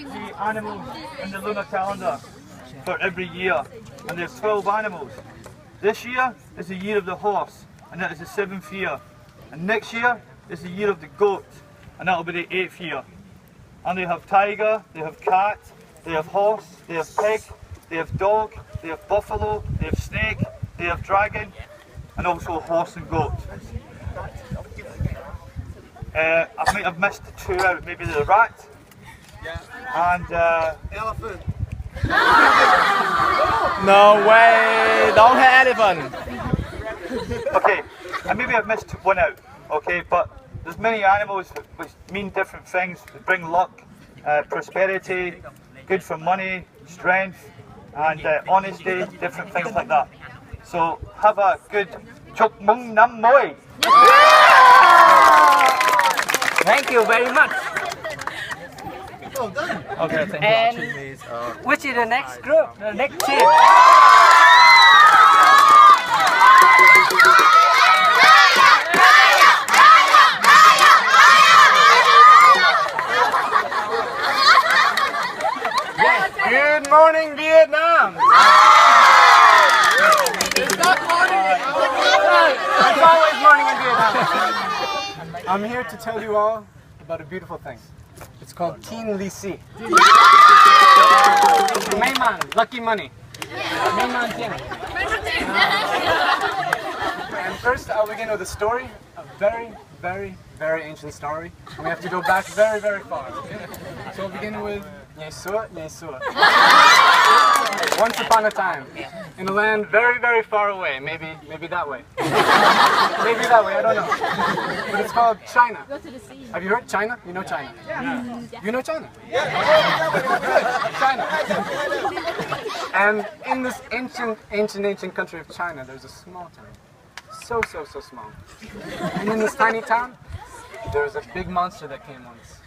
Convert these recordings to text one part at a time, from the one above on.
the animals in the lunar calendar for every year, and there's 12 animals. This year is the year of the horse, and that is the 7th year. And next year is the year of the goat, and that will be the 8th year. And they have tiger, they have cat, they have horse, they have pig, they have dog, they have buffalo, they have snake, they have dragon, and also horse and goat. I might have missed 2 out, maybe the rat, and elephant. No way! Don't have elephant! Okay, and maybe I've missed 1 out, okay, but there's many animals which mean different things. They bring luck, prosperity, good for money, strength, and honesty, different things like that. So have a good chúc mừng năm mới. Thank you very much. Okay, thank you. And Please. which is the next group, the next team? Good morning, Vietnam! It's not morning. It's always morning in Vietnam. I'm here to tell you all about a beautiful thing. It's called Teen Lisi. May man, lucky money. May man tiene. And first I'll begin with a story, a very, very, very ancient story. And we have to go back very, very far. Okay? So we'll begin with Nyesua, Nyesua. Once upon a time, in a land very, very far away, maybe that way. Maybe that way, I don't know. But it's called China. Have you heard China? You know China? Yeah. You know China? Yeah. China. And in this ancient country of China, there's a small town. So small. And in this tiny town, there was a big monster that came once.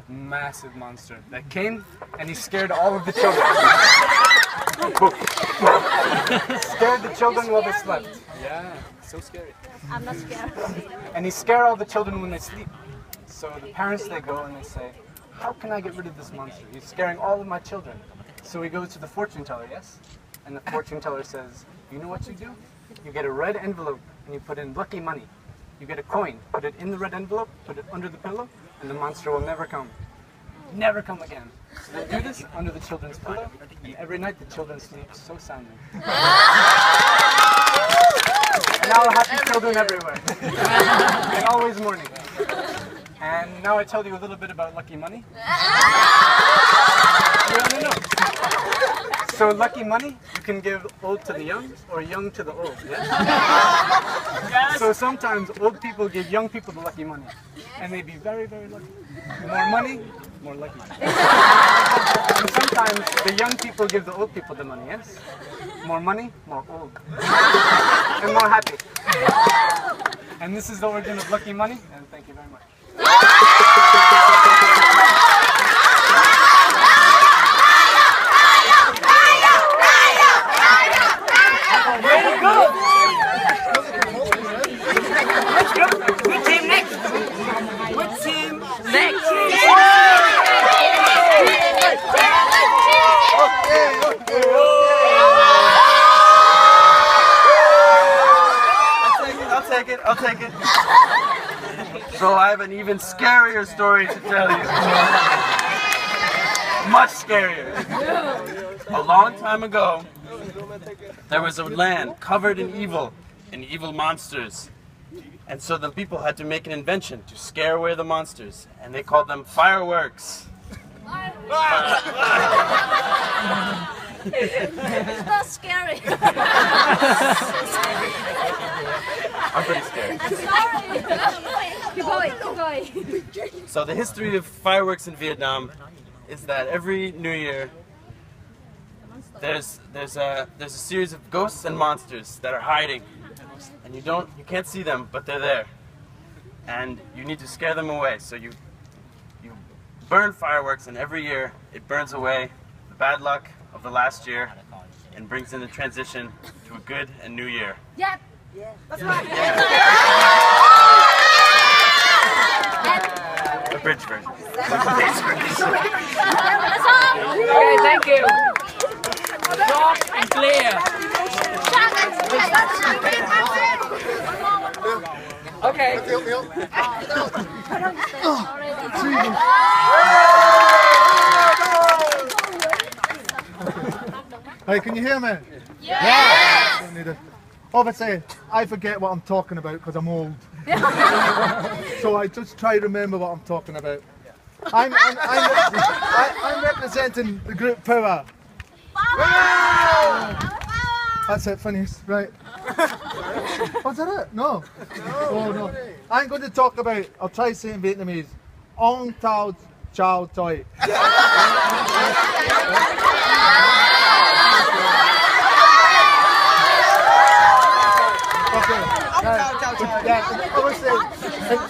A massive monster that came and he scared all of the children. Scared the children while they slept. Yeah, so scary. I'm not scared. And he scared all the children when they sleep. So the parents, they go and they say, how can I get rid of this monster? He's scaring all of my children. So he goes to the fortune teller, yes? And the fortune teller says, you know what you do? You get a red envelope and you put in lucky money. You get a coin, put it in the red envelope, put it under the pillow, and the monster will never come. Never come again. So they do this under the children's pillow, and every night the children sleep so soundly. And now happy children everywhere. And always morning. And now I tell you a little bit about lucky money. You want to know? So lucky money, you can give old to the young or young to the old. Yes? So sometimes old people give young people the lucky money, and they be very, very lucky. More money, more lucky. And sometimes the young people give the old people the money. Yes, more money, more old, and more happy. And this is the origin of lucky money. And thank you very much. Very good. Which team next? Which team next? I'll take it. So I have an even scarier story to tell you. Much scarier. A long time ago, there was a land covered in evil monsters. And so the people had to make an invention to scare away the monsters, and they called them fireworks. It's not scary. I'm pretty scared. I'm sorry. Keep going. So the history of fireworks in Vietnam is that every New Year there's a series of ghosts and monsters that are hiding, and you can't see them, but they're there, and you need to scare them away. So you burn fireworks, and every year it burns away the bad luck of the last year and brings in the transition to a good and new year. Yep. That's right. The bridge version. The bass version. Okay. Hey, can you hear me? Yeah. Obviously, I forget what I'm talking about because I'm old. So I just try to remember what I'm talking about. I'm representing the group Power. That's it, finished. Right. Oh, is that it? No. Oh, no. I'm going to talk about, I'll try to say it in Vietnamese, Ong Tao Chao Toi.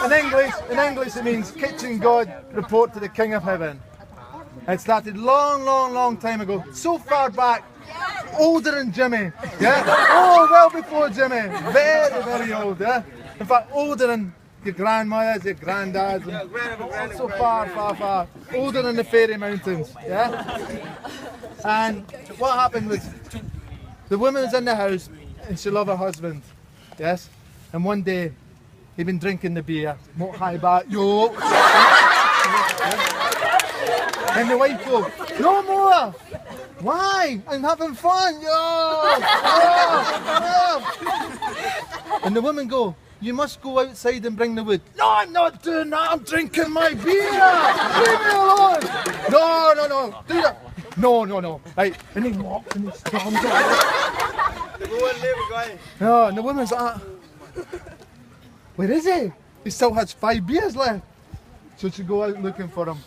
In English it means kitchen god, report to the King of Heaven. It started long time ago, so far back, older than Jimmy, yeah? Oh, well before Jimmy, very old, yeah? In fact, older than your grandmothers, your granddads, and so far, older than the Fairy Mountains, yeah? And what happened was, the woman was in the house, and she loved her husband, yes? And one day, he'd been drinking the beer, more high back, yo! And the wife goes, no more! Why? I'm having fun, yo! And the woman go, you must go outside and bring the wood. No, I'm not doing that, I'm drinking my beer! Leave me alone! No, do that! No. Right, and he walks and he storms out. No, and the woman's like, where is he? He still has 5 beers left. So she go out looking for him.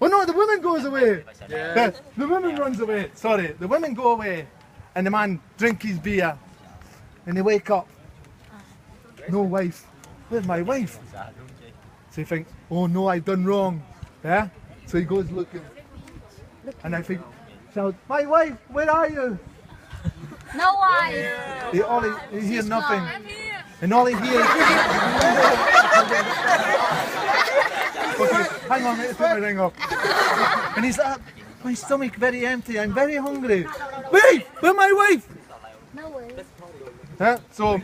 Oh no, the woman goes away. Yeah. The woman runs away. Sorry, the women go away and the man drink his beer and they wake up. No wife. Where's my wife? So he thinks, oh no, I've done wrong. Yeah? So he goes looking. And I think, my wife, where are you? No wife. He hears nothing. And all he hears okay, hang on, let's put my ring up. And he's like, my stomach very empty, I'm very hungry. Wait, where's my wife? No way. Yeah? So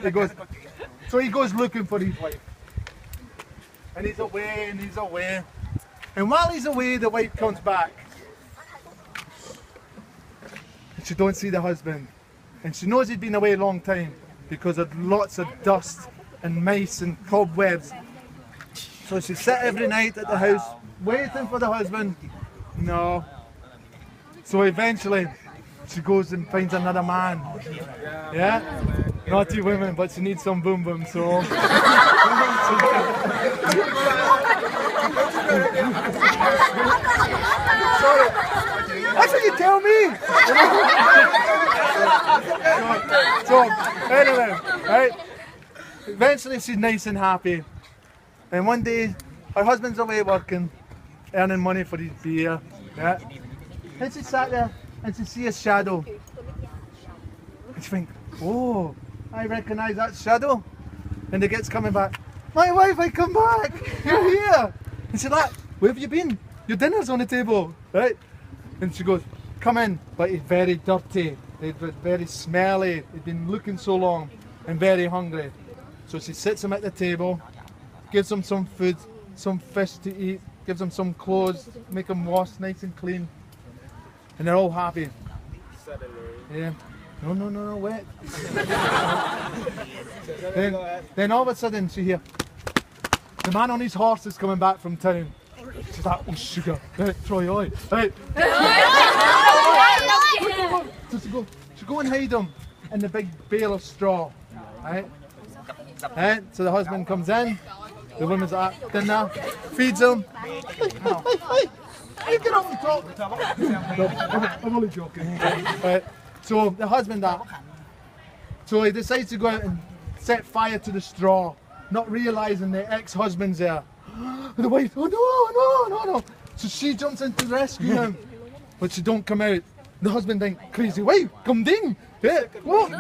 he goes looking for his wife. And he's away. And while he's away, the wife comes back. And she don't see the husband. And she knows he'd been away a long time because of lots of dust and mice and cobwebs. So she sat every night at the house waiting for the husband. No. So eventually she goes and finds another man. Yeah? Naughty women, but she needs some boom boom, so. Sorry. That's what you tell me! So anyway, right? Eventually she's nice and happy. And one day, her husband's away working, earning money for his beer. Yeah? And she sat there and she sees a shadow. And she thinks, oh, I recognise that shadow. And the gets coming back, my wife, I come back, you're here. And she's like, where have you been? Your dinner's on the table, right? And she goes, come in, but he's very dirty. He's very smelly. He's been looking so long and very hungry. So she sits him at the table, gives him some food, some fish to eat, gives him some clothes, make him wash nice and clean. And they're all happy. Yeah. No, wait. then all of a sudden she hears, the man on his horse is coming back from town. She's like, oh sugar, Troy, oi. Right. So she go and hide him in the big bale of straw. Right? Right? So the husband comes in, the woman's at dinner, feeds him. Hey, get up and talk. No, I'm only joking. Right? So the husband so he decides to go out and set fire to the straw, not realising the ex-husband's there. The wife, oh no. So she jumps in to rescue him, but she don't come out. The husband thinks, crazy wife, come in. Yeah, what?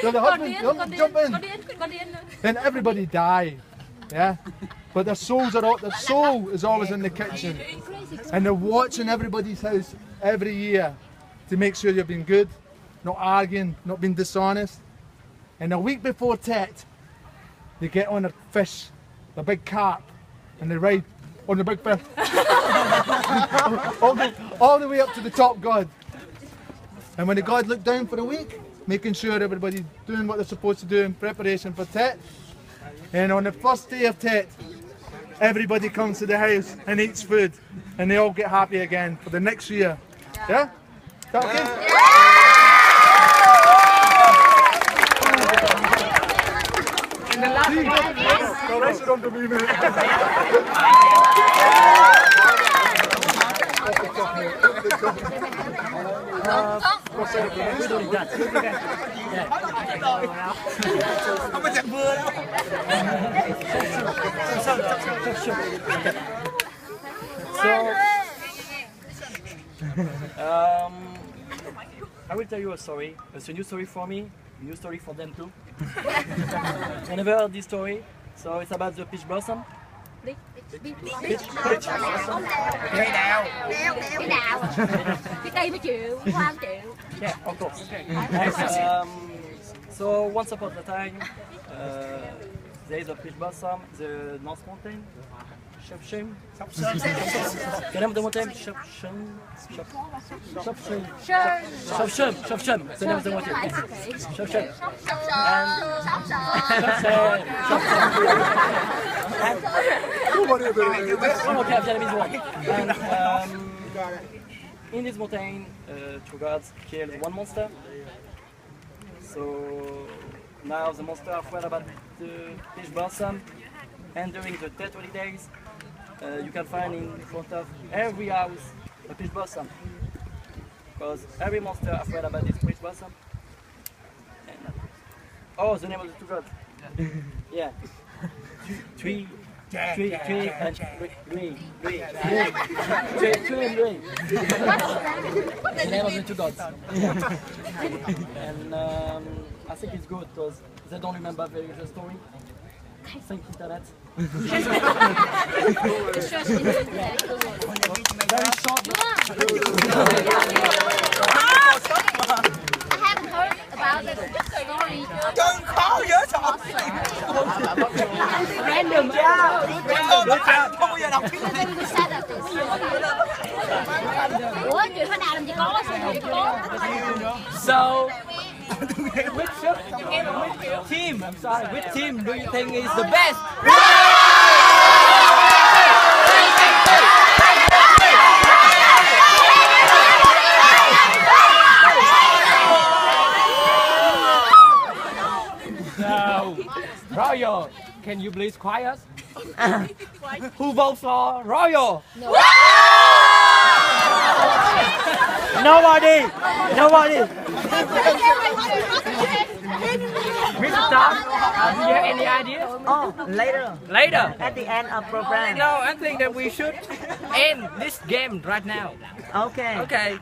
So the husband jump in. Then everybody die. Yeah? But their soul is always in the kitchen. And they're watching everybody's house every year to make sure you've been good, not arguing, not being dishonest. And a week before Tet, they get on a fish, the big carp, and they ride on the big fish all the way up to the top god. And when the god looked down for a week, making sure everybody's doing what they're supposed to do in preparation for Tet. And on the first day of Tet, everybody comes to the house and eats food, and they all get happy again for the next year. Yeah? Is that okay? And the last one. Race it on to me, mate. Không có chặt mưa đâu. I will tell you a story. It's a new story for me, a new story for them too. I never heard this story, so it's about the peach blossom. Cây đào. Cái cây mới chịu, hoa không chịu. Yeah, of course. So once upon a time, there is a peach blossom, the North Mountain. Shopshim. Quel est le mountain? Shopshim. Shopshim. C'est le nom de mountain. Shopshim. And in this mountain, two gods killed one monster. So now the monster are afraid about the peach blossom, and during the Tet holidays, you can find in front of every house a peach blossom, because every monster is afraid about this peach blossom. And, oh, the name of the two gods. Yeah. Three, and three. The name of the two gods. And I think it's good because they don't remember very the story. Thank you, Internet. Very short. I haven't heard about the story. Đừng khó dễ sợ. Random. Không bao giờ đọc tiếng Anh. Ủa, chuyện hồi nào làm gì có, sao gì có. So, which team? I'm sorry. Which team do you think is the best? No. Royal, can you please quiet? Who votes for Royal? No. Nobody. Mr. Tom, do you have any idea? Oh, later. At the end of program. No, I think that we should end this game right now. Okay. Okay.